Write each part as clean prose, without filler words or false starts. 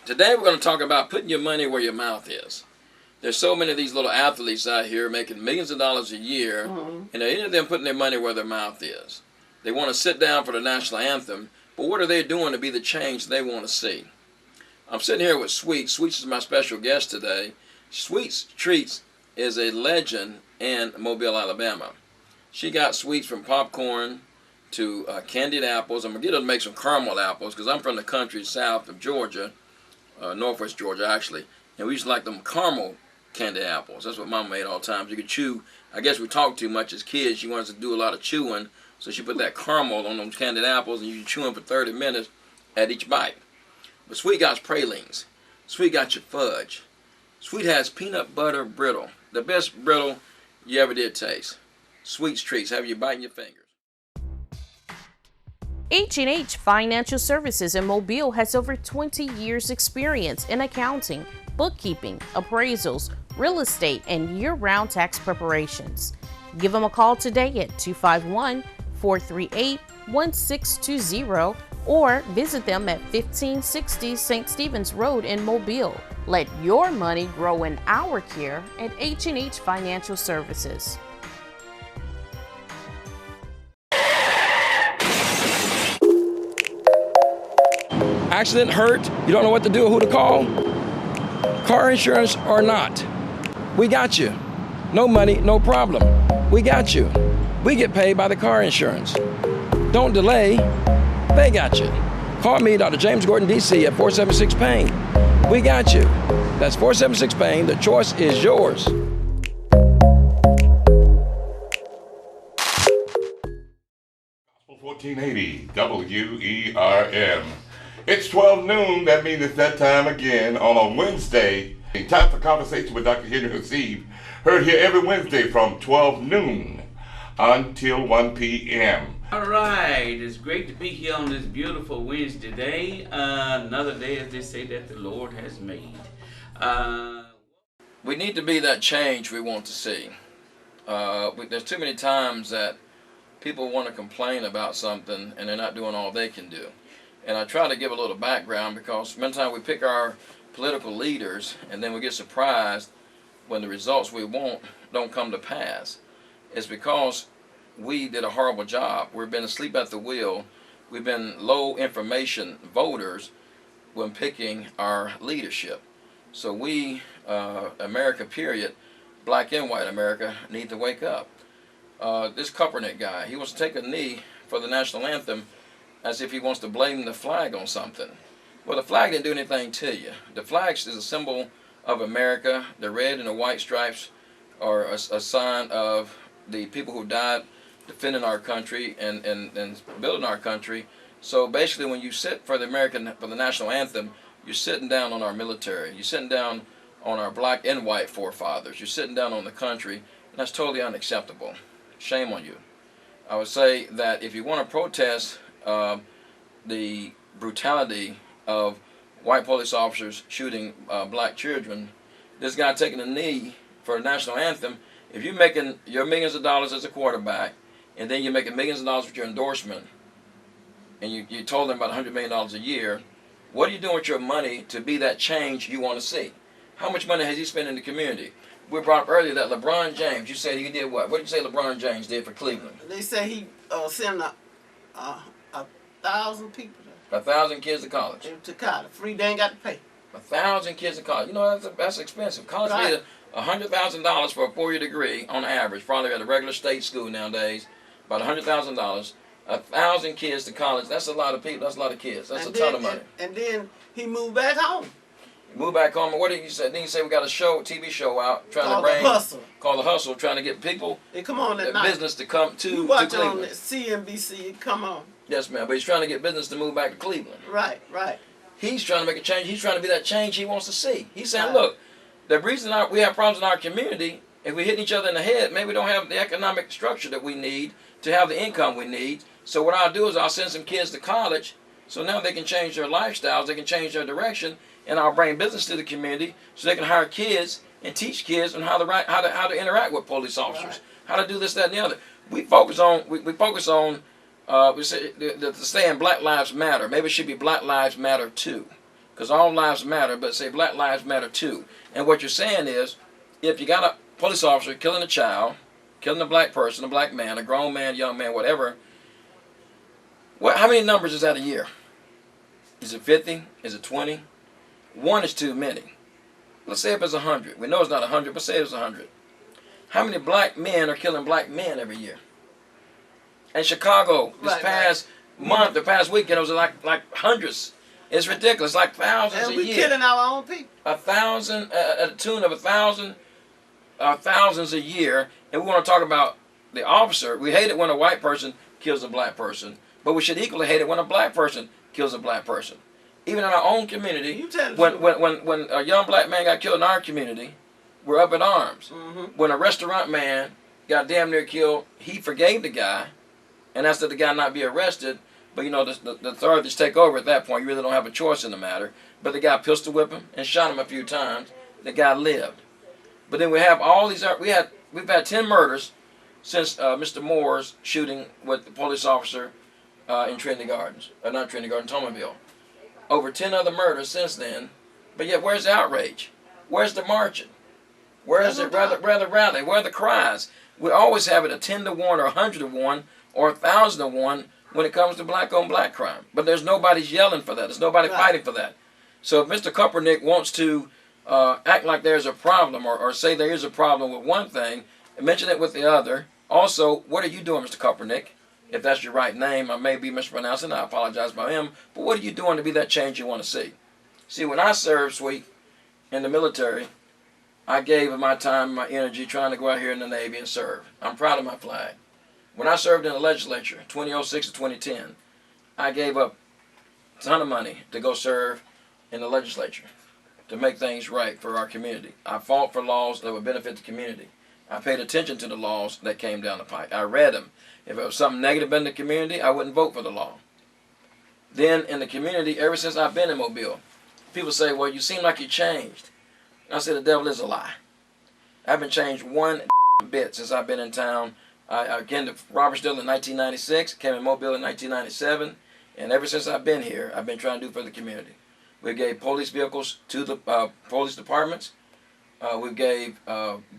Today we're going to talk about putting your money where your mouth is. There's so many of these little athletes out here making millions of dollars a year, and any of them putting their money where their mouth is. They want to sit down for the national anthem, but what are they doing to be the change they want to see? I'm sitting here with Sweets. Sweets is my special guest today. Sweets Treats is a legend in Mobile, Alabama. She got sweets from popcorn to candied apples. I'm going to get her to make some caramel apples because I'm from the country south of Georgia, northwest Georgia actually, and we used to like them caramel candy apples. That's what Mama made all the time. You could chew. I guess we talked too much as kids. She wanted us to do a lot of chewing, so she put that caramel on those candied apples, and you can chew them for 30 minutes at each bite. But Sweet got pralines. Sweet got your fudge. Sweet has peanut butter brittle, the best brittle you ever did taste. Sweet's Treats. Have you biting your fingers. H&H Financial Services in Mobile has over 20 years experience in accounting, bookkeeping, appraisals, real estate, and year-round tax preparations. Give them a call today at 251-438-1620 or visit them at 1560 St. Stephen's Road in Mobile. Let your money grow in our care at H&H Financial Services. Accident, hurt, you don't know what to do or who to call? Car insurance or not, we got you. No money, no problem. We got you. We get paid by the car insurance. Don't delay, they got you. Call me, Dr. James Gordon, DC at 476-PAIN. We got you. That's 476-PAIN. The choice is yours. 1480 WERM. It's 12 noon. That means it's that time again on a Wednesday. Time for Conversation with Dr. Henry Haseeb. Heard here every Wednesday from 12 noon until 1 p.m. All right. It's great to be here on this beautiful Wednesday day. Another day, as they say, that the Lord has made. We need to be that change we want to see. There's too many times that people want to complain about something and they're not doing all they can do. And I try to give a little background because many times we pick our political leaders and then we get surprised when the results we want don't come to pass. It's because we did a horrible job. We've been asleep at the wheel. We've been low information voters when picking our leadership. So we, America period, black and white America, need to wake up. This Kaepernick guy, he wants to take a knee for the national anthem as if he wants to blame the flag on something. Well, the flag didn't do anything to you. The flag is a symbol of America. The red and the white stripes are a sign of the people who died defending our country and building our country. So basically when you sit for the national anthem, you're sitting down on our military. You're sitting down on our black and white forefathers. You're sitting down on the country, and that's totally unacceptable. Shame on you. I would say that if you want to protest the brutality of white police officers shooting black children, this guy taking a knee for a national anthem, if you're making your millions of dollars as a quarterback and then you're making millions of dollars with your endorsement and you told them about $100 million a year, what are you doing with your money to be that change you want to see? How much money has he spent in the community? We brought up earlier that LeBron James, you said he did what? What did you say LeBron James did for Cleveland? They say he sent 1,000 people there. 1,000 kids to college. To college. Free, they ain't got to pay. 1,000 kids to college. You know, that's expensive. College Right. paid $100,000 for a 4-year degree on average, probably at a regular state school nowadays, about $100,000. 1,000 kids to college, that's a lot of people, that's a lot of kids. That's a ton of money. And then he moved back home. Move back home, and what did you say? Then you say we got a TV show out, trying Called to bring, The Hustle. called The Hustle, trying to get people, It come on at night. business to come to You watch it on Cleveland. CNBC, it come on. Yes, ma'am, but he's trying to get business to move back to Cleveland. Right. He's trying to make a change. He's trying to be that change he wants to see. He's saying, Right. look, the reason we have problems in our community, if we hit each other in the head, maybe we don't have the economic structure that we need to have the income we need. So what I'll do is I'll send some kids to college, so now they can change their lifestyles, they can change their direction, and I'll bring business to the community so they can hire kids and teach kids on how to interact with police officers, Right. how to do this, that, and the other. We focus on we say the saying Black Lives Matter. Maybe it should be Black Lives Matter too. because all lives matter, but say black lives matter too. And what you're saying is, if you got a police officer killing a child, killing a black person, a black man, a grown man, young man, whatever, how many numbers is that a year? Is it 50? Is it 20? One is too many. Let's say if it's 100. We know it's not 100, but say it's 100. How many black men are killing black men every year? In Chicago, this past month, the past weekend, it was like hundreds. It's ridiculous, like thousands And a we year. killing our own people. 1,000, at a tune of 1,000, thousands a year. And we want to talk about the officer. We hate it when a white person kills a black person, but we should equally hate it when a black person kills a black person. Even in our own community, You tell when a young black man got killed in our community, we're up in arms. Mm-hmm. When a restaurant man got damn near killed, he forgave the guy and asked that the guy not be arrested. But you know, the authorities take over at that point. You really don't have a choice in the matter. But the guy pistol whipped him and shot him a few times. The guy lived. But then we have all these. We've had 10 murders since Mr. Moore's shooting with the police officer in Trinity Gardens, not Trinity Gardens, Tomerville. Over 10 other murders since then. But yet, where's the outrage? Where's the marching? Where is it? Rather, where are the cries? We always have it a 10 to 1 or 100 to 1 or 1,000 to 1 when it comes to black on black crime. But there's nobody's yelling for that. There's nobody fighting for that. So if Mr. Kuppernick wants to act like there's a problem or say there is a problem with one thing and mention it with the other, also, what are you doing, Mr. Kuppernick? If that's your right name, I may be mispronouncing, I apologize by him, but what are you doing to be that change you want to see? See, when I served, Sweet, in the military, I gave of my time and my energy trying to go out here in the Navy and serve. I'm proud of my flag. When I served in the legislature, 2006 to 2010, I gave up a ton of money to go serve in the legislature to make things right for our community. I fought for laws that would benefit the community. I paid attention to the laws that came down the pike. I read them. If it was something negative in the community, I wouldn't vote for the law. Then in the community, ever since I've been in Mobile, people say, well, you seem like you changed. I say the devil is a lie. I haven't changed one bit since I've been in town. I came to Robertsdale in 1996, came to Mobile in 1997, and ever since I've been here, I've been trying to do for the community. We gave police vehicles to the police departments. We gave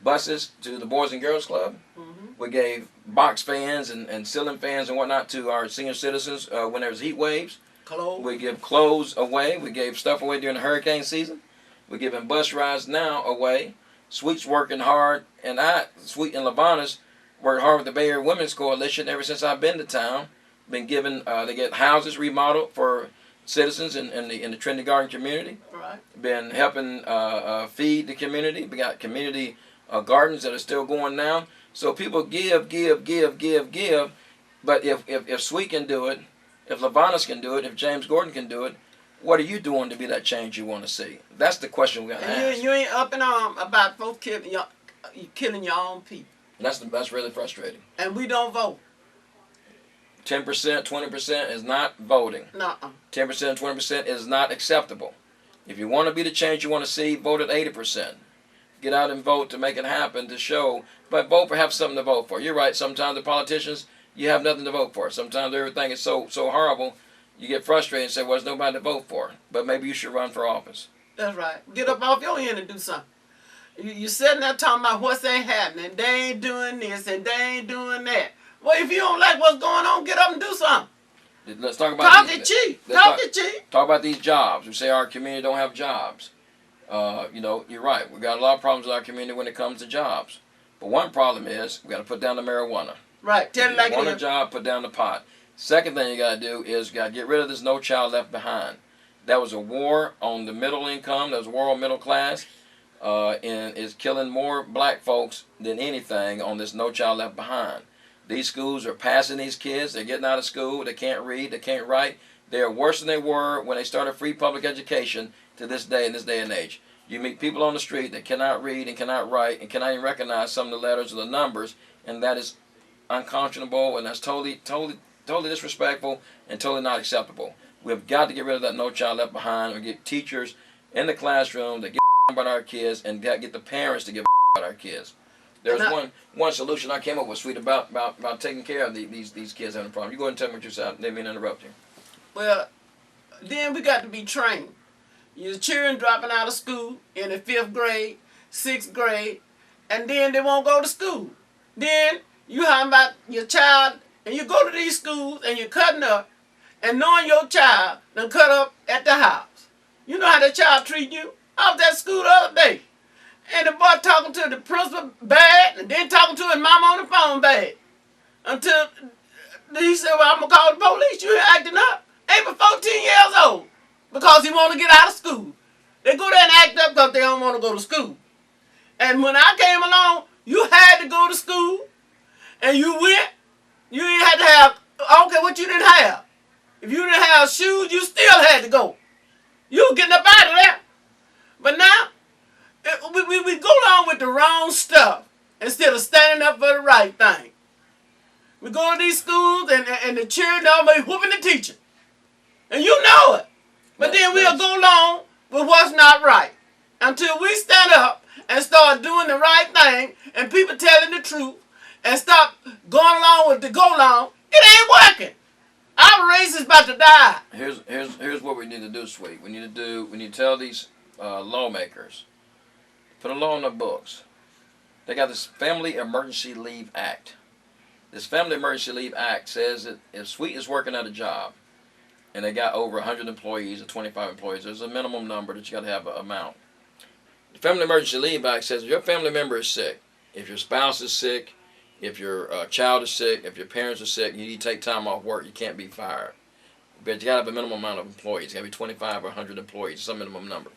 buses to the Boys and Girls Club. Mm-hmm. We gave box fans and ceiling fans and whatnot to our senior citizens when there's heat waves. Clothes. We give clothes away. We gave stuff away during the hurricane season. We're giving bus rides now away. Sweet's working hard, and Sweet and Lavanas worked hard with the Bay Area Women's Coalition ever since I've been to town. Been given, they get houses remodeled for citizens in the Trinity Garden community. Right. Been helping feed the community. We got community gardens that are still going now. So people give. But if Sweet can do it, if Lavanas can do it, if James Gordon can do it, what are you doing to be that change you want to see? That's the question we got to ask. You ain't up in arms about folks killing your own people. That's really frustrating. And we don't vote. 10%, 20% is not voting. Nuh-uh. 10%, 20% is not acceptable. If you want to be the change you want to see, vote at 80%. Get out and vote to make it happen, to show. But vote for have something to vote for. You're right. Sometimes the politicians, you have nothing to vote for. Sometimes everything is so horrible, you get frustrated and say, well, there's nobody to vote for. But maybe you should run for office. That's right. Get up off your end and do something. You sitting there talking about what's ain't happening. They ain't doing this and they ain't doing that. Well, if you don't like what's going on, get up and do something. Let's talk about Talk to Chief. Talk to Chief. Talk about these jobs. We say our community don't have jobs. You're right. We got a lot of problems in our community when it comes to jobs. But one problem is we got to put down the marijuana. Right. Tell it like you want it a job, put down the pot. Second thing you got to do is you got to get rid of this No Child Left Behind. That was a war on the middle income. That was a war on middle class. And is killing more black folks than anything on this No Child Left Behind. These schools are passing these kids. They're getting out of school. They can't read. They can't write. They're worse than they were when they started free public education to this day, in this day and age. You meet people on the street that cannot read and cannot write and cannot even recognize some of the letters or the numbers, and that is unconscionable, and that's totally disrespectful and totally not acceptable. We've got to get rid of that No Child Left Behind and get teachers in the classroom that give about our kids and get the parents to give about our kids. There's one solution I came up with, Sweet, about taking care of these kids having a problem. You go ahead and tell me what you said. I didn't mean to interrupt you. Well, then we got to be trained. Your children dropping out of school in the 5th grade, 6th grade, and then they won't go to school. Then you have about your child, and you go to these schools and you're cutting up, and knowing your child done cut up at the house. You know how that child treat you? I was at school the other day, and the boy talking to the principal bad, and then talking to his mama on the phone bad. Until he said, well, I'm going to call the police. You here acting up. Ain't but 14 years old because he want to get out of school. They go there and act up because they don't want to go to school. And when I came along, you had to go to school, and you went. You didn't have to have, I don't care what you didn't have. If you didn't have shoes, you still had to go. You were getting up out of there. But now, we go along with the wrong stuff instead of standing up for the right thing. We go to these schools and the children always whooping the teacher. And you know it. But then we'll go along with what's not right. Until we stand up and start doing the right thing and people telling the truth and stop going along with the go along, it ain't working. Our race is about to die. Here's what we need to do, Sweet. We need to tell these lawmakers, put a law in the books. They got this Family Emergency Leave Act. This Family Emergency Leave Act says that if Sweet is working at a job and they got over 100 employees or 25 employees, there's a minimum number that you got to have an amount. The Family Emergency Leave Act says if your family member is sick, if your spouse is sick, if your child is sick, if your parents are sick, you need to take time off work, you can't be fired. But you got to have a minimum amount of employees. It's got to be 25 or 100 employees, some minimum number.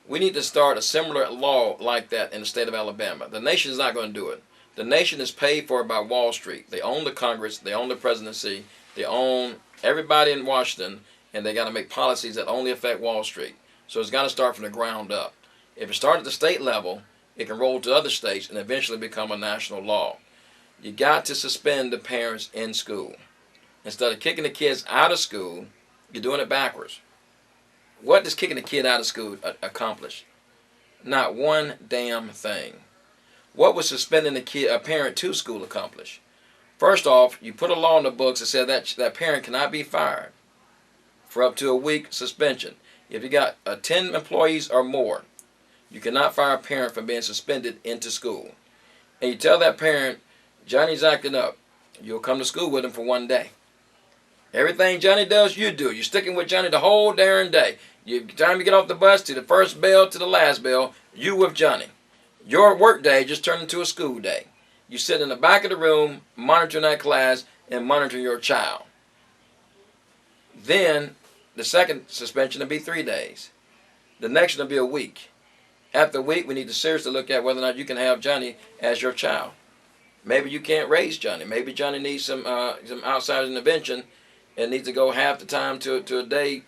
We need to start a similar law like that in the state of Alabama. The nation is not going to do it. The nation is paid for by Wall Street. They own the Congress, they own the presidency, they own everybody in Washington, and they got to make policies that only affect Wall Street. So it's got to start from the ground up. If it starts at the state level, it can roll to other states and eventually become a national law. You got to suspend the parents in school. Instead of kicking the kids out of school, you're doing it backwards. What does kicking a kid out of school accomplish? Not one damn thing. What would suspending a parent to school accomplish? First off, you put a law in the books that says that parent cannot be fired for up to a week suspension. If you got 10 employees or more, you cannot fire a parent for being suspended into school. And you tell that parent, Johnny's acting up. You'll come to school with him for one day. Everything Johnny does, you do. You're sticking with Johnny the whole darn day. Time you get off the bus, to the first bell to the last bell, you with Johnny. Your work day just turned into a school day. You sit in the back of the room, monitoring that class, and monitoring your child. Then, the second suspension will be 3 days. The next one will be a week. After a week, we need to seriously look at whether or not you can have Johnny as your child. Maybe you can't raise Johnny. Maybe Johnny needs some outside intervention and needs to go half the time to a day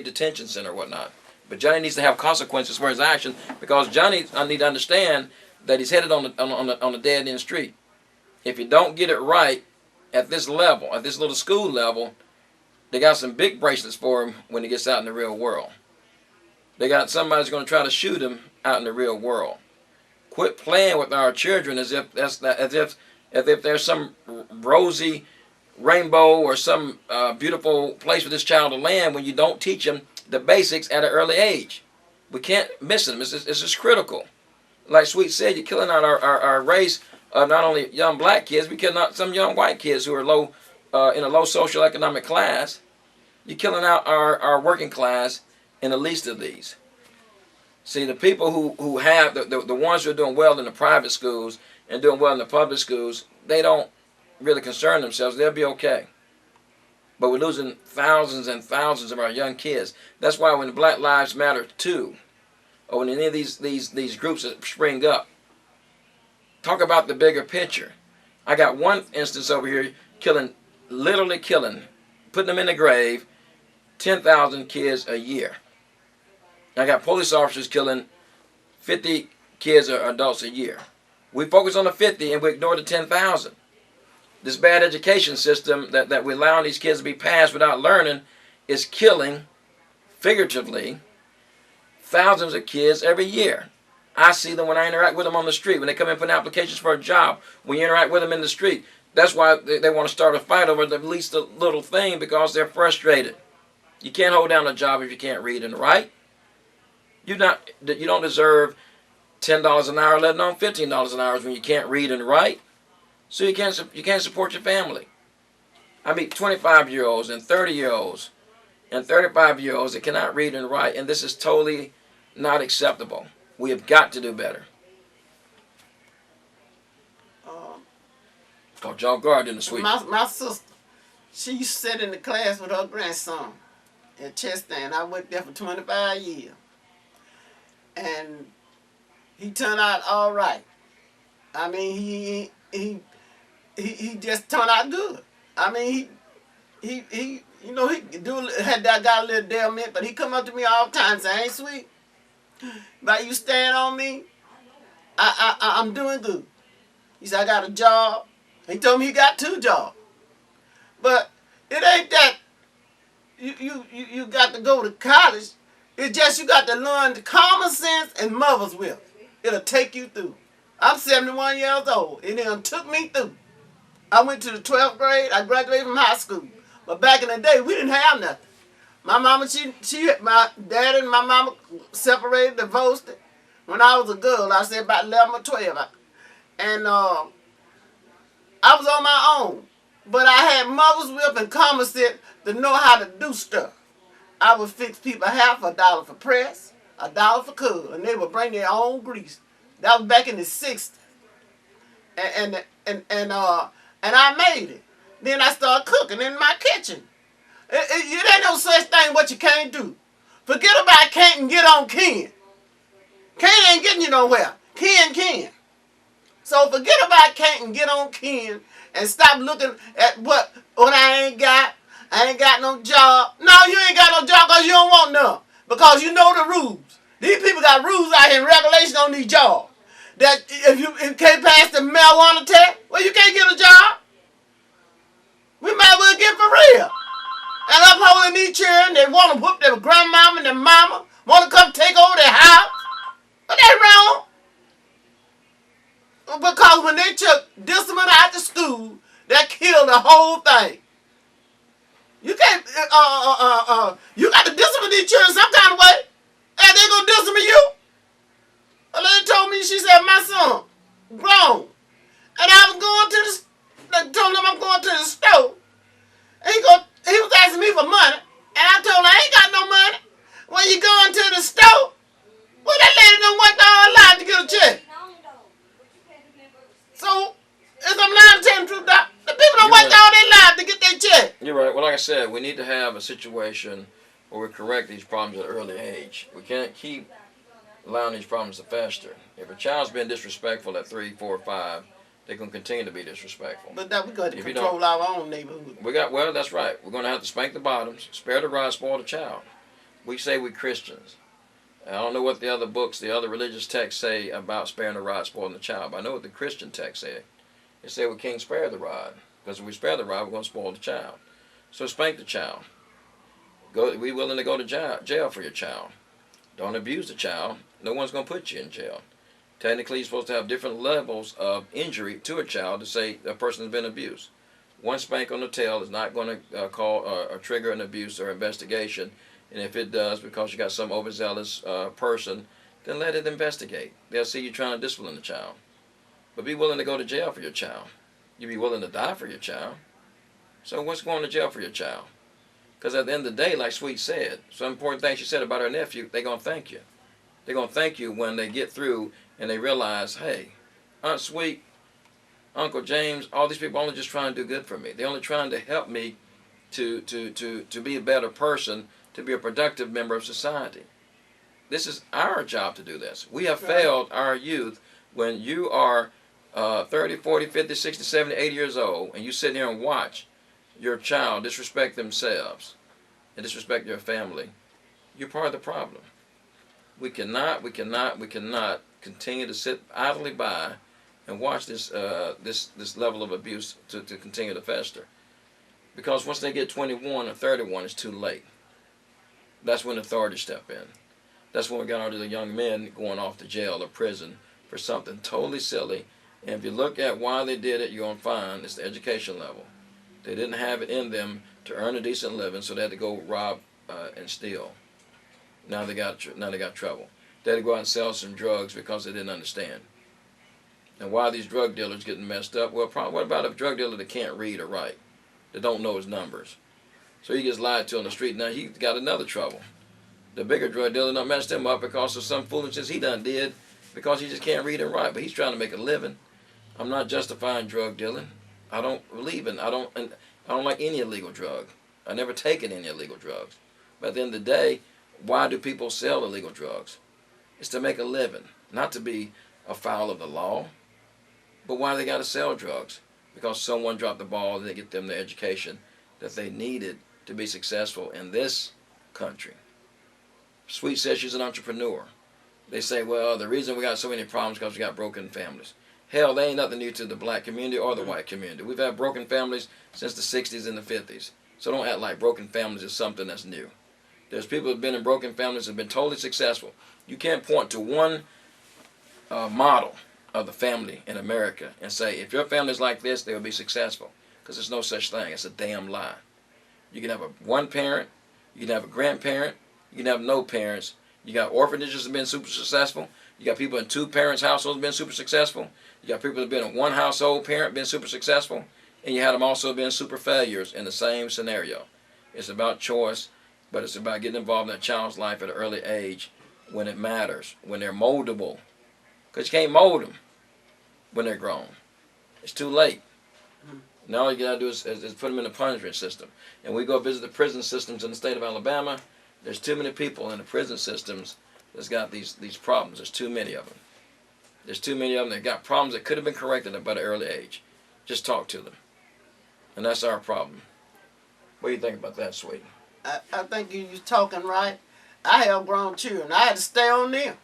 detention center or whatnot. But Johnny needs to have consequences for his action because Johnny, I need to understand that he's headed on the dead end street. If you don't get it right at this level, at this little school level, they got some big bracelets for him when he gets out in the real world. They got somebody's going to try to shoot him out in the real world. Quit playing with our children as if there's some rosy rainbow or some beautiful place for this child to land when you don't teach them the basics at an early age. We can't miss them. It's just critical. Like Sweet said, you're killing out our race of not only young black kids, we're killing out some young white kids who are low in a low social economic class. You're killing out our working class in the least of these. See, the people who have, the ones who are doing well in the private schools and doing well in the public schools, they don't really concern themselves. They'll be okay. But we're losing thousands and thousands of our young kids. That's why when the Black Lives Matter too, or when any of these groups that spring up, talk about the bigger picture. I got one instance over here literally killing, putting them in the grave, 10,000 kids a year. I got police officers killing 50 kids or adults a year. We focus on the 50 and we ignore the 10,000. This bad education system that we allow these kids to be passed without learning is killing, figuratively, thousands of kids every year. I see them when I interact with them on the street, when they come in putting applications for a job, when you interact with them in the street. That's why they want to start a fight over the least little thing, because they're frustrated. You can't hold down a job if you can't read and write. You don't deserve $10 an hour, let alone $15 an hour when you can't read and write. So you can't support your family. I mean, 25-year-olds and 30-year-olds and 35-year-olds that cannot read and write, and this is totally not acceptable. We have got to do better. Oh, John Gard in the suite. My sister, she used to sit in the class with her grandson at Chastain. I worked there for 25 years. And he turned out all right. I mean, he just turned out good. I mean, he you know, he got a little ailment, but he come up to me all the time and say, "Ain't Sweet, but you stand on me, I'm doing good." He said, "I got a job." He told me he got 2 jobs. But it ain't that you got to go to college. It's just you got to learn the common sense and mother's will. It'll take you through. I'm 71 years old. It done took me through. I went to the 12th grade. I graduated from high school. But back in the day, we didn't have nothing. My mama, my dad and my mama separated, divorced. When I was a girl, I said about 11 or 12. And I was on my own. But I had mother's will and common sense to know how to do stuff. I would fix people half $1 for press, $1 for color, and they would bring their own grease. That was back in the 60s. And I made it. Then I started cooking in my kitchen. It ain't no such thing what you can't do. Forget about can't and get on can. Can ain't getting you nowhere. Can. So forget about can't and get on can and stop looking at what I ain't got. I ain't got no job. No, you ain't got no job because you don't want none. Because you know the rules. These people got rules out here and regulations on these jobs. That if you can't pass the marijuana test, well, you can't get a job. We might as well get for real. And upholding these children, they want to whoop their grandmama and their mama, want to come take over their house. But that's wrong. Because when they took discipline out of school, that killed the whole thing. You can't, you got to discipline these children some kind of way. And they gonna discipline you? A lady told me, she said, my son, grown. And I was going to told him I'm going to the store. And he was asking me for money. And I told him I ain't got no money. When you going to the store, well, that lady done worked all her life to get a check. So, if I'm lying to tell the truth, Doc, the people done worked all their life to get their check. You're right. Well, like I said, we need to have a situation where we correct these problems at an early age. We can't keep allowing these problems to fester. If a child's been disrespectful at 3, 4, 5, they're going to continue to be disrespectful. But that we got to control our own neighborhood. Well, that's right. We're going to have to spank the bottoms, spare the rod, spoil the child. We say we're Christians. I don't know what the other books, the other religious texts say about sparing the rod, spoiling the child. But I know what the Christian text say. They say we can't spare the rod. Because if we spare the rod, we're going to spoil the child. So spank the child. Be willing to go to jail for your child. Don't abuse the child. No one's going to put you in jail. Technically, you're supposed to have different levels of injury to a child to say a person has been abused. One spank on the tail is not going to call or trigger an abuse or investigation. And if it does, because you got some overzealous person, then let it investigate. They'll see you trying to discipline the child. But be willing to go to jail for your child. You be willing to die for your child. So what's going to jail for your child? Because at the end of the day, like Sweet said, some important things she said about her nephew, they're going to thank you. They're going to thank you when they get through and they realize, hey, Aunt Sweet, Uncle James, all these people are only just trying to do good for me. They're only trying to help me to be a better person, to be a productive member of society. This is our job to do this. We have failed our youth. When you are 30, 40, 50, 60, 70, 80 years old, and you sit here and watch your child disrespect themselves and disrespect their family, you're part of the problem. We cannot continue to sit idly by and watch this level of abuse to continue to fester. Because once they get 21 or 31, it's too late. That's when authorities step in. That's when we got all the young men going off to jail or prison for something totally silly. And if you look at why they did it, you're going to find it's the education level. They didn't have it in them to earn a decent living, so they had to go rob and steal. Now they got trouble. They had to go out and sell some drugs because they didn't understand. And why are these drug dealers getting messed up? Well, what about a drug dealer that can't read or write, that don't know his numbers? So he gets lied to on the street. Now he got another trouble. The bigger drug dealer done messed him up because of some foolishness he done did, because he just can't read and write. But he's trying to make a living. I'm not justifying drug dealing. I don't believe in. I don't like any illegal drug. I never taken any illegal drugs. But at the end of the day, why do people sell illegal drugs? It's to make a living, not to be afoul of the law. But why do they got to sell drugs? Because someone dropped the ball and they get them the education that they needed to be successful in this country. Sweet says she's an entrepreneur. They say, well, the reason we got so many problems is because we got broken families. Hell, they ain't nothing new to the black community or the white community. We've had broken families since the 60s and the 50s. So don't act like broken families is something that's new. There's people who have been in broken families that have been totally successful. You can't point to one model of the family in America and say, if your family's like this, they'll be successful. Because there's no such thing. It's a damn lie. You can have one parent, you can have a grandparent, you can have no parents. You got orphanages that have been super successful. You got people in two parents' households that have been super successful. You got people that have been in one household parent been super successful. And you had them also being super failures in the same scenario. It's about choice, but it's about getting involved in a child's life at an early age when it matters, when they're moldable. Because you can't mold them when they're grown. It's too late. Now all you got to do is put them in the punishment system. And we go visit the prison systems in the state of Alabama. There's too many people in the prison systems that's got these problems. There's too many of them. There's too many of them that got problems that could have been corrected at an early age. Just talk to them. And that's our problem. What do you think about that, Sweet? I think you're talking right. I have grown children. I had to stay on them.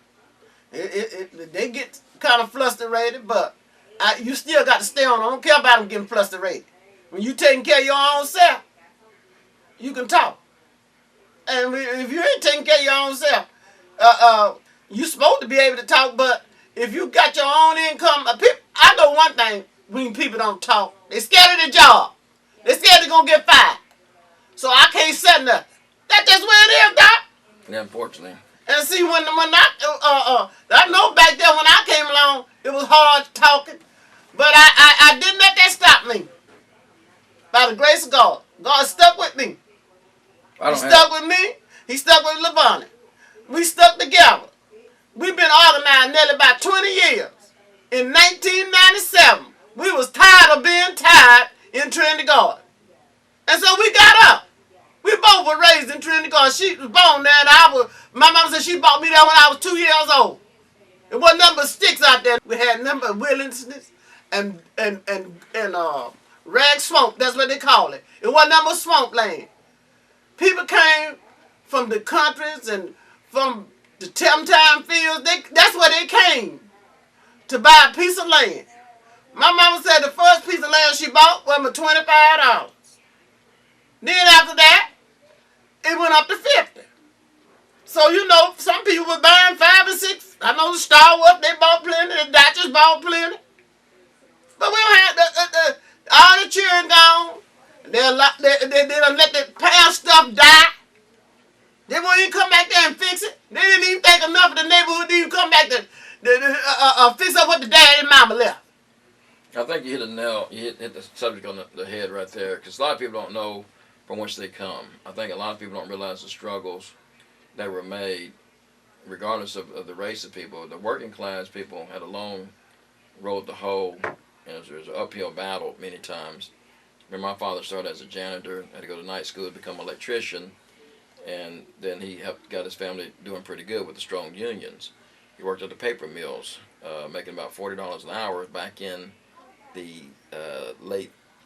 They get kind of frustrated, but you still got to stay on them. I don't care about them getting frustrated. When you taking care of your own self, you can talk. And if you ain't taking care of your own self, you're supposed to be able to talk, but if you got your own income, I know one thing when people don't talk. They're scared of the job. They're scared they're going to get fired. So I can't say nothing. That's just where it is, Doc. Yeah, unfortunately. And see, when I know back there when I came along, it was hard talking. But I didn't let that stop me. By the grace of God. God stuck with me. He stuck with me. He stuck with LaVonna. We stuck together. We've been organized nearly about 20 years. In 1997, we was tired of being tired in Trinity Garden. And so we got up. We both were raised in Trinity Garden. She was born there, and my mom said she bought me there when I was 2 years old. There wasn't nothing but sticks out there. We had nothing but wilderness and rag swamp. That's what they call it. It wasn't nothing but swamp land. People came from the countries and from the Temptime fields. That's where they came to buy a piece of land. My mama said the first piece of land she bought was for $25. Then after that, it went up to $50. So, some people were buying 5 and 6. I know the Star Wars, they bought plenty. The Dodgers bought plenty. But we don't have all the children gone. They done let the past stuff die. They won't even come back there and fix it. They didn't even think enough of the neighborhood to even come back to fix up what the dad and mama left. I think you hit a nail. You hit the subject on the head right there. Because a lot of people don't know from which they come. I think a lot of people don't realize the struggles that were made, regardless of the race of people. The working class people had a long road to hoe. And it was an uphill battle many times. Remember, my father started as a janitor, had to go to night school to become an electrician, and then he got his family doing pretty good with the strong unions. He worked at the paper mills, making about $40 an hour back in the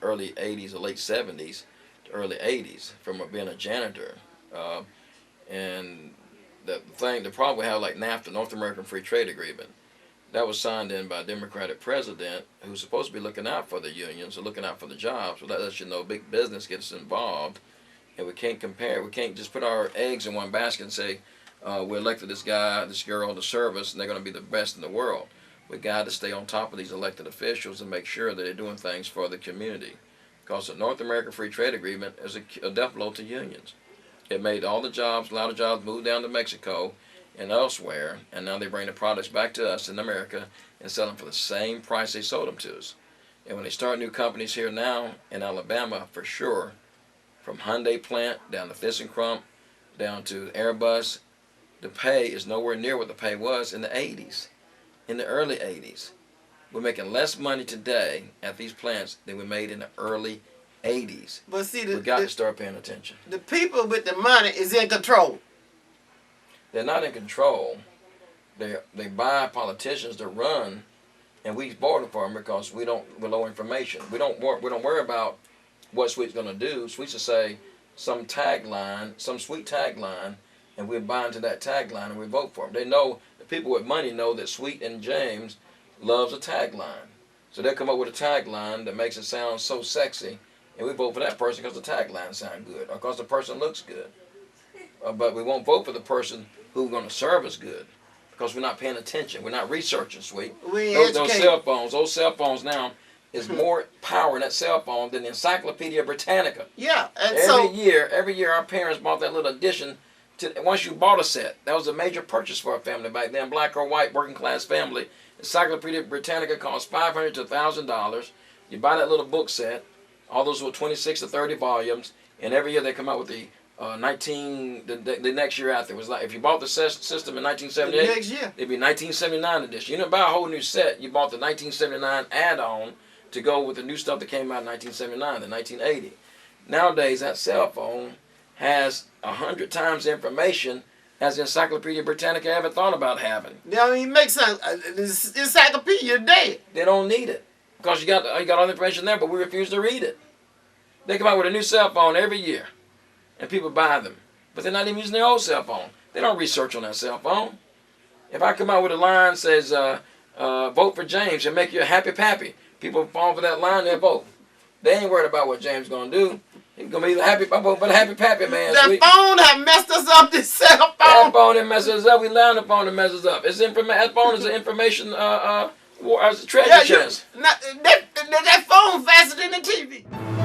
early 80s or late 70s to early 80s from being a janitor. And the problem we have, like NAFTA, North American Free Trade Agreement, that was signed in by a Democratic president who's supposed to be looking out for the unions or looking out for the jobs. Well, that lets you know big business gets involved, and we can't compare. We can't just put our eggs in one basket and say, we elected this guy, this girl to serve us, and they're going to be the best in the world. We got to stay on top of these elected officials and make sure that they're doing things for the community. Because the North American Free Trade Agreement is a death blow to unions. It made all the jobs, a lot of jobs moved down to Mexico and elsewhere, and now they bring the products back to us in America and sell them for the same price they sold them to us. And when they start new companies here now in Alabama, for sure, from Hyundai plant down to ThyssenKrupp, down to Airbus, the pay is nowhere near what the pay was in the 80s, in the early 80s. We're making less money today at these plants than we made in the early 80s. But see, We got to start paying attention. the people with the money is in control. They're not in control. They buy politicians to run, and we voted for them because we're low information. We don't worry about what Sweet's going to do. Sweet's to say some tagline, some sweet tagline, and we buy into that tagline and we vote for them. They know, the people with money know that Sweet and James loves a tagline. So they'll come up with a tagline that makes it sound so sexy, and we vote for that person because the tagline sounds good or because the person looks good. But we won't vote for the person who's going to serve us good because we're not paying attention. We're not researching, Sweet. We Those educated. those cell phones now is more power in that cell phone than the Encyclopedia Britannica. Yeah, and Every year our parents bought that little edition. Once you bought a set, that was a major purchase for a family back then, black or white, working class family. Encyclopedia Britannica cost $500 to $1,000. You buy that little book set. All those were 26 to 30 volumes, and every year they come out with the the next year after. It was like if you bought the system in 1978, next year. it'd be 1979 edition. You didn't buy a whole new set. You bought the 1979 add-on to go with the new stuff that came out in 1979, the 1980. Nowadays, that cell phone has 100 times the information as the Encyclopedia Britannica ever thought about having. I mean, it makes sense. This encyclopedia dead. They don't need it because you got all the information there, but we refuse to read it. They come out with a new cell phone every year, and people buy them, but they're not even using their old cell phone. They don't research on that cell phone. If I come out with a line that says, vote for James and make you a happy pappy, people fall for that line, they vote. They ain't worried about what James gonna do. He's gonna be happy. I'm voting for the happy pappy man. That phone have messed us up. This cell phone. That phone that messes us up. We learn the phone that messes us up. That phone is an information war, as a treasure chest. That phone faster than the TV.